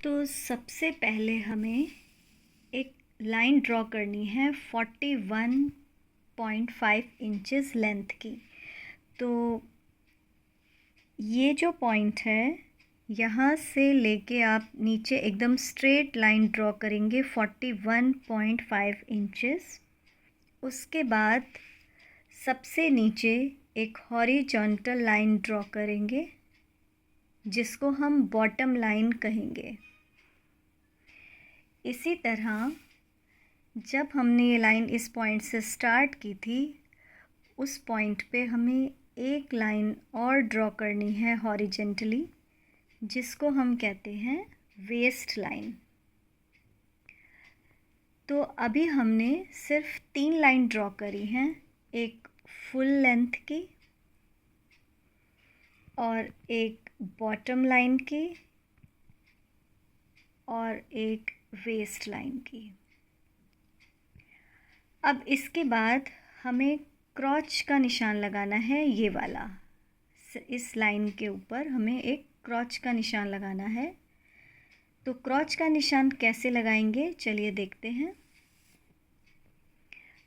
तो सबसे पहले हमें एक लाइन ड्रॉ करनी है 41.5 इंचेस लेंथ की। तो ये जो पॉइंट है यहाँ से लेके आप नीचे एकदम स्ट्रेट लाइन ड्रॉ करेंगे 41.5 इंचेस। उसके बाद सबसे नीचे एक हॉरिजॉन्टल लाइन ड्रॉ करेंगे जिसको हम बॉटम लाइन कहेंगे। इसी तरह जब हमने ये लाइन इस पॉइंट से स्टार्ट की थी उस पॉइंट पे हमें एक लाइन और ड्रॉ करनी है हॉरिजॉन्टली जिसको हम कहते हैं वेस्ट लाइन। तो अभी हमने सिर्फ 3 लाइन ड्रॉ करी हैं, एक फुल लेंथ की और एक बॉटम लाइन की और एक वेस्ट लाइन की। अब इसके बाद हमें क्रॉच का निशान लगाना है, ये वाला। इस लाइन के ऊपर हमें एक क्रॉच का निशान लगाना है। तो क्रॉच का निशान कैसे लगाएंगे चलिए देखते हैं।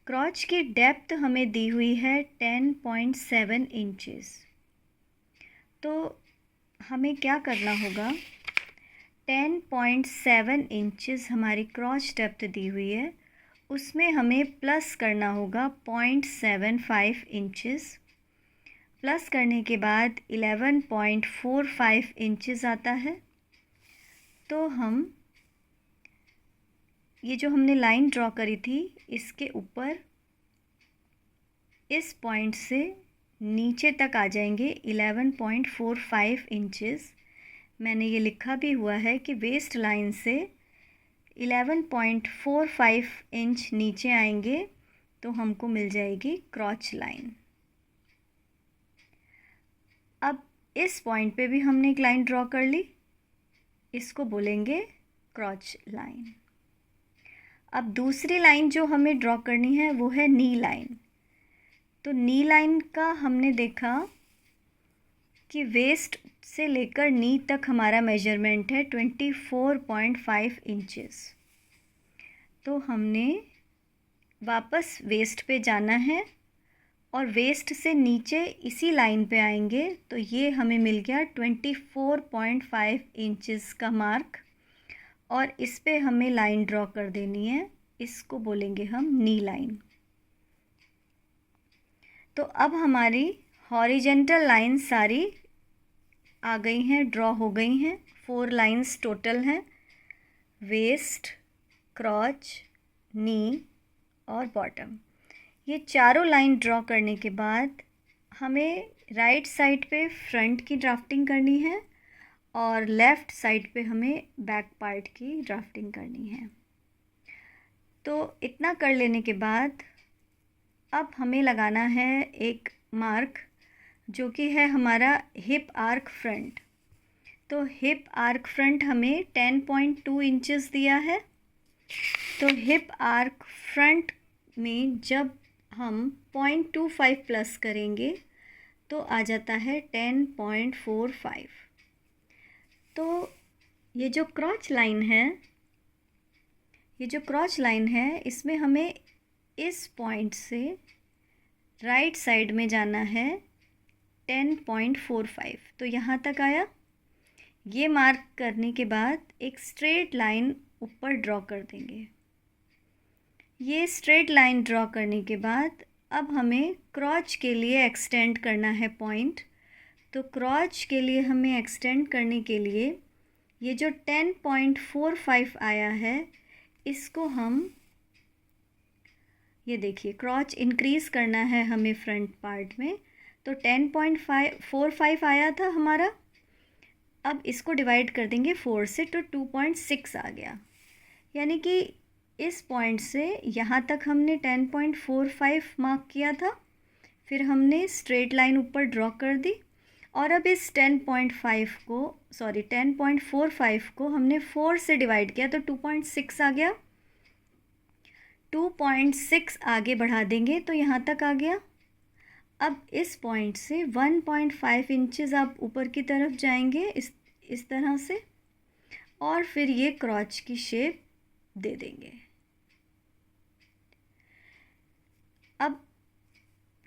क्रॉच की डेप्थ हमें दी हुई है 10.7 इंचेस। तो हमें क्या करना होगा, 10.7 इंचेस हमारी क्रॉच डेप्थ दी हुई है, उसमें हमें प्लस करना होगा 0.75 इंचेस। प्लस करने के बाद 11.45 इंचेस आता है। तो हम ये जो हमने लाइन ड्रॉ करी थी इसके ऊपर इस पॉइंट से नीचे तक आ जाएंगे 11.45 इंचेस। मैंने ये लिखा भी हुआ है कि वेस्ट लाइन से 11.45 इंच नीचे आएंगे तो हमको मिल जाएगी क्रॉच लाइन। अब इस पॉइंट पे भी हमने एक लाइन ड्रॉ कर ली, इसको बोलेंगे क्रॉच लाइन। अब दूसरी लाइन जो हमें ड्रॉ करनी है वो है नी लाइन। तो नी लाइन का हमने देखा कि वेस्ट से लेकर नी तक हमारा मेजरमेंट है 24.5 इंचेस। तो हमने वापस वेस्ट पे जाना है और वेस्ट से नीचे इसी लाइन पे आएंगे तो ये हमें मिल गया 24.5 इंचेस का मार्क और इस पे हमें लाइन ड्रॉ कर देनी है, इसको बोलेंगे हम नी लाइन। तो अब हमारी हॉरिजॉन्टल लाइन सारी आ गई हैं, ड्रॉ हो गई हैं। 4 लाइंस टोटल हैं, वेस्ट, क्रॉच, नी और बॉटम। ये चारों लाइन ड्रॉ करने के बाद हमें राइट साइड पे फ्रंट की ड्राफ्टिंग करनी है और लेफ़्ट साइड पे हमें बैक पार्ट की ड्राफ्टिंग करनी है। तो इतना कर लेने के बाद अब हमें लगाना है एक मार्क जो कि है हमारा हिप आर्क फ्रंट। तो हिप आर्क फ्रंट हमें 10.2 इंचेस दिया है। तो हिप आर्क फ्रंट में जब हम 0.25 प्लस करेंगे तो आ जाता है 10.45। तो ये जो क्रॉच लाइन है इसमें हमें इस पॉइंट से राइट साइड में जाना है 10.45। तो यहाँ तक आया। ये मार्क करने के बाद एक स्ट्रेट लाइन ऊपर ड्रॉ कर देंगे। ये स्ट्रेट लाइन ड्रॉ करने के बाद अब हमें क्रॉच के लिए एक्सटेंड करना है पॉइंट। तो क्रॉच के लिए हमें एक्सटेंड करने के लिए ये जो 10.45 आया है इसको हम, ये देखिए क्रॉच इंक्रीज़ करना है हमें फ्रंट पार्ट में। तो 10.45 आया था हमारा, अब इसको डिवाइड कर देंगे 4 से तो 2.6 आ गया। यानी कि इस पॉइंट से यहाँ तक हमने 10.45 मार्क किया था, फिर हमने स्ट्रेट लाइन ऊपर ड्रॉ कर दी और अब इस 10.45 को हमने 4 से डिवाइड किया तो 2.6 आ गया। 2.6 आगे बढ़ा देंगे तो यहाँ तक आ गया। अब इस पॉइंट से 1.5 इंचेस आप ऊपर की तरफ जाएंगे इस तरह से और फिर ये क्रॉच की शेप दे देंगे। अब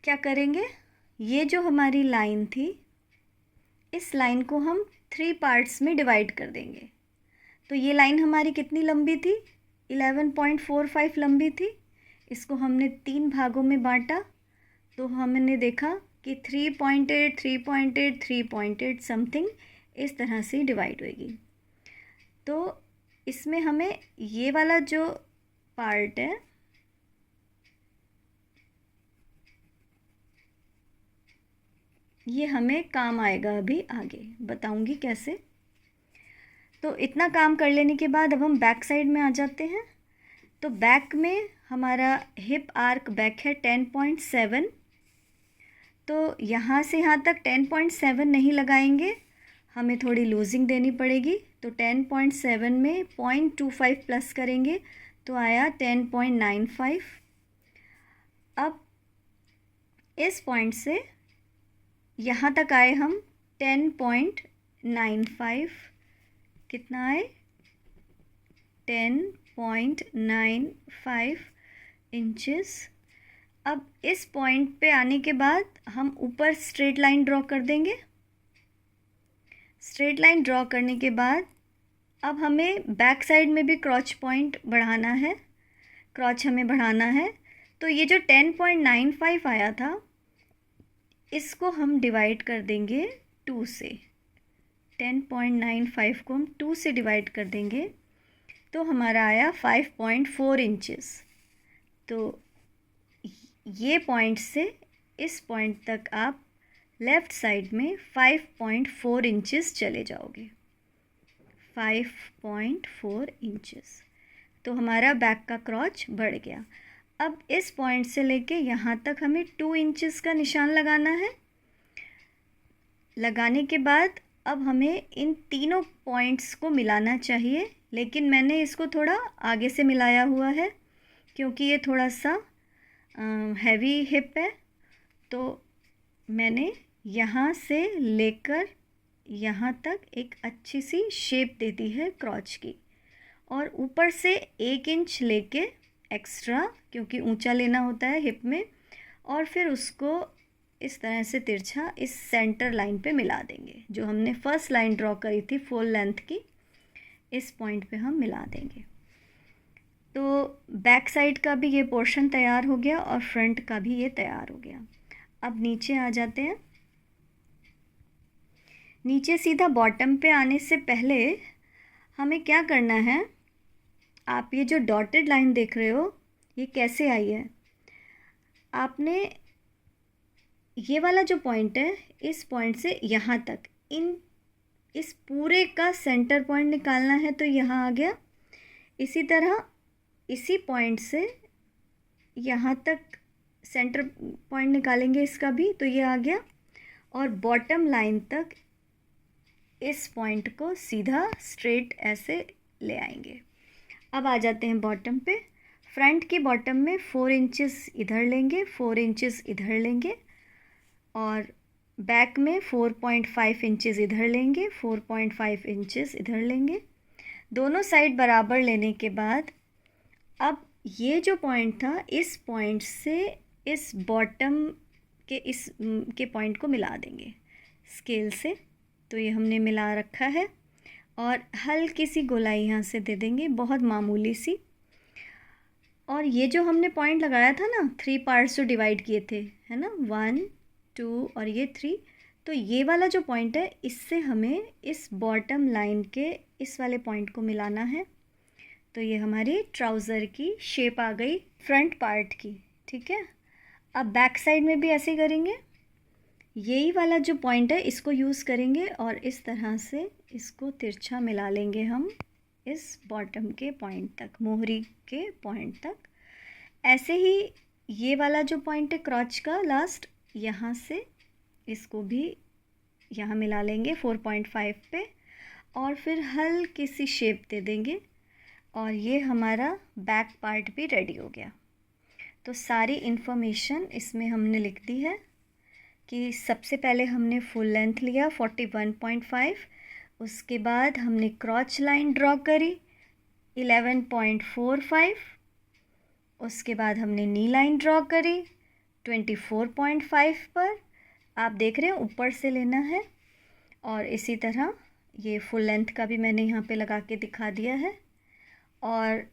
क्या करेंगे, ये जो हमारी लाइन थी, इस लाइन को हम 3 पार्ट्स में डिवाइड कर देंगे। तो ये लाइन हमारी कितनी लंबी थी, 11.45 लंबी थी। इसको हमने 3 भागों में बांटा, तो हमने देखा कि 3.8, 3.8, 3.8 समथिंग इस तरह से डिवाइड होगी। तो इसमें हमें ये वाला जो पार्ट है, ये हमें काम आएगा, अभी आगे बताऊंगी कैसे। तो इतना काम कर लेने के बाद अब हम बैक साइड में आ जाते हैं। तो बैक में हमारा हिप आर्क बैक है 10.7। तो यहाँ से यहाँ तक 10.7 नहीं लगाएंगे, हमें थोड़ी लूजिंग देनी पड़ेगी। तो 10.7 में 0.25 प्लस करेंगे तो आया 10.95। अब इस पॉइंट से यहाँ तक आए हम 10.95, कितना आए 10.95 इंचेस। अब इस पॉइंट पे आने के बाद हम ऊपर स्ट्रेट लाइन ड्रॉ कर देंगे। स्ट्रेट लाइन ड्रॉ करने के बाद अब हमें बैक साइड में भी क्रॉच पॉइंट बढ़ाना है, क्रॉच हमें बढ़ाना है। तो ये जो 10.95 आया था, इसको हम डिवाइड कर देंगे 2 से। 10.95 को हम 2 से डिवाइड कर देंगे तो हमारा आया 5.4 इंचेस। तो ये पॉइंट से इस पॉइंट तक आप लेफ़्ट साइड में 5.4 इंचेस चले जाओगे, 5.4 इंचेस। तो हमारा बैक का क्रॉच बढ़ गया। अब इस पॉइंट से लेके यहाँ तक हमें 2 इंचेस का निशान लगाना है। लगाने के बाद अब हमें इन तीनों पॉइंट्स को मिलाना चाहिए, लेकिन मैंने इसको थोड़ा आगे से मिलाया हुआ है क्योंकि ये थोड़ा सा हैवी हिप है। तो मैंने यहाँ से लेकर यहाँ तक एक अच्छी सी शेप दे दी है क्रॉच की, और ऊपर से 1 इंच लेके एक्स्ट्रा, क्योंकि ऊंचा लेना होता है हिप में, और फिर उसको इस तरह से तिरछा इस सेंटर लाइन पे मिला देंगे। जो हमने फर्स्ट लाइन ड्रॉ करी थी फुल लेंथ की, इस पॉइंट पे हम मिला देंगे। तो बैक साइड का भी ये पोर्शन तैयार हो गया और फ्रंट का भी ये तैयार हो गया। अब नीचे आ जाते हैं। नीचे सीधा बॉटम पे आने से पहले हमें क्या करना है, आप ये जो डॉटेड लाइन देख रहे हो, ये कैसे आई है, आपने ये वाला जो पॉइंट है, इस पॉइंट से यहाँ तक इस पूरे का सेंटर पॉइंट निकालना है। तो यहाँ आ गया। इसी तरह इसी पॉइंट से यहाँ तक सेंटर पॉइंट निकालेंगे इसका भी, तो ये आ गया। और बॉटम लाइन तक इस पॉइंट को सीधा स्ट्रेट ऐसे ले आएंगे। अब आ जाते हैं बॉटम पे। फ्रंट की बॉटम में 4 इंचेस इधर लेंगे, 4 इंचेस इधर लेंगे, और बैक में 4.5 इंचेस इधर लेंगे, 4.5 इंचेस इधर लेंगे। दोनों साइड बराबर लेने के बाद अब ये जो पॉइंट था, इस पॉइंट से इस बॉटम के इस के पॉइंट को मिला देंगे स्केल से। तो ये हमने मिला रखा है, और हल्की सी गोलाई यहाँ से दे देंगे, बहुत मामूली सी। और ये जो हमने पॉइंट लगाया था ना, 3 पार्ट्स जो डिवाइड किए थे, है ना, 1, 2 और ये 3, तो ये वाला जो पॉइंट है, इससे हमें इस बॉटम लाइन के इस वाले पॉइंट को मिलाना है। तो ये हमारी ट्राउज़र की शेप आ गई फ्रंट पार्ट की, ठीक है। अब बैक साइड में भी ऐसे करेंगे। यही वाला जो पॉइंट है इसको यूज़ करेंगे और इस तरह से इसको तिरछा मिला लेंगे हम इस बॉटम के पॉइंट तक, मोहरी के पॉइंट तक। ऐसे ही ये वाला जो पॉइंट है क्रॉच का लास्ट, यहाँ से इसको भी यहाँ मिला लेंगे 4.5 पे, और फिर हल्की सी शेप दे देंगे, और ये हमारा बैक पार्ट भी रेडी हो गया। तो सारी इन्फॉर्मेशन इसमें हमने लिख दी है कि सबसे पहले हमने फुल लेंथ लिया 41.5, उसके बाद हमने क्रॉच लाइन ड्रॉ करी 11.45। उसके बाद हमने नी लाइन ड्रॉ करी 24.5 पर। आप देख रहे हैं ऊपर से लेना है। और इसी तरह ये फुल लेंथ का भी मैंने यहाँ पे लगा के दिखा दिया है। और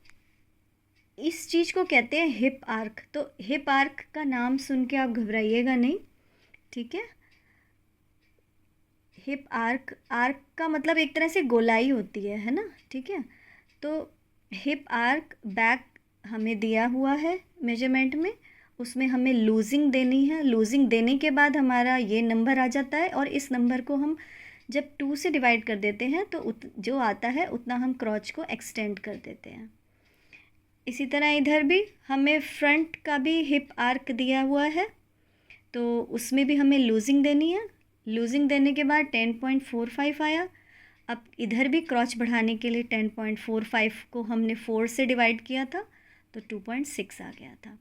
इस चीज़ को कहते हैं हिप आर्क। तो हिप आर्क का नाम सुन के आप घबराइएगा नहीं, ठीक है। हिप आर्क, आर्क का मतलब एक तरह से गोलाई होती है ना, ठीक है। तो हिप आर्क बैक हमें दिया हुआ है मेजरमेंट में, उसमें हमें लूजिंग देनी है। लूजिंग देने के बाद हमारा ये नंबर आ जाता है और इस नंबर को हम जब 2 से डिवाइड कर देते हैं तो जो आता है उतना हम क्रॉच को एक्सटेंड कर देते हैं। इसी तरह इधर भी हमें फ्रंट का भी हिप आर्क दिया हुआ है, तो उसमें भी हमें लूजिंग देनी है। लूजिंग देने के बाद 10.45 आया। अब इधर भी क्रॉच बढ़ाने के लिए 10.45 को हमने 4 से डिवाइड किया था तो 2.6 आ गया था।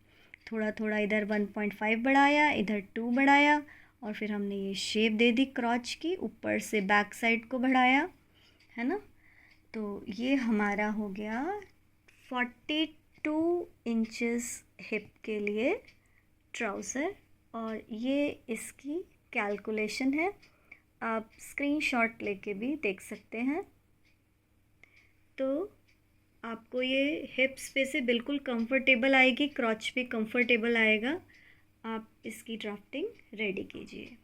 थोड़ा थोड़ा इधर 1.5 बढ़ाया, इधर 2 बढ़ाया और फिर हमने ये शेप दे दी क्रॉच की, ऊपर से बैक साइड को बढ़ाया, है ना। तो ये हमारा हो गया 42 इंचेस हिप के लिए ट्राउज़र। और ये इसकी कैलकुलेशन है, आप स्क्रीनशॉट लेके भी देख सकते हैं। तो आपको ये हिप्स पे से बिल्कुल कंफर्टेबल आएगी, क्रॉच पे कंफर्टेबल आएगा। आप इसकी ड्राफ्टिंग रेडी कीजिए।